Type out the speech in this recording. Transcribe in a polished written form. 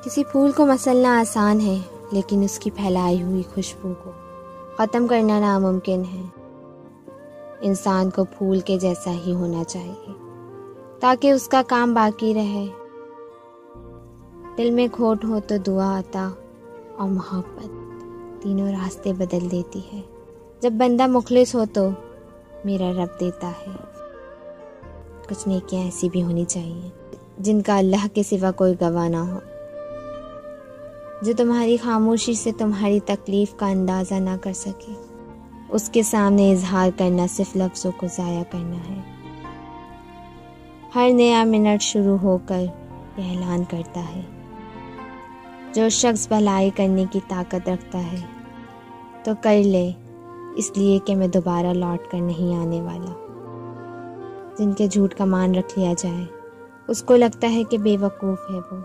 किसी फूल को मसलना आसान है, लेकिन उसकी फैलाई हुई खुशबू को ख़त्म करना नामुमकिन है। इंसान को फूल के जैसा ही होना चाहिए ताकि उसका काम बाकी रहे। दिल में खोट हो तो दुआ आता और मोहब्बत तीनों रास्ते बदल देती है। जब बंदा मुखलिस हो तो मेरा रब देता है। कुछ नेकियां ऐसी भी होनी चाहिए जिनका अल्लाह के सिवा कोई गवाह ना हो, जो तुम्हारी खामोशी से तुम्हारी तकलीफ का अंदाज़ा ना कर सके। उसके सामने इजहार करना सिर्फ लफ्ज़ों को ज़ाया करना है। हर नया मिनट शुरू होकर यह ऐलान करता है, जो शख्स भलाई करने की ताकत रखता है तो कर ले, इसलिए कि मैं दोबारा लौट कर नहीं आने वाला। जिनके झूठ का मान रख लिया जाए उसको लगता है कि बेवकूफ़ है वो।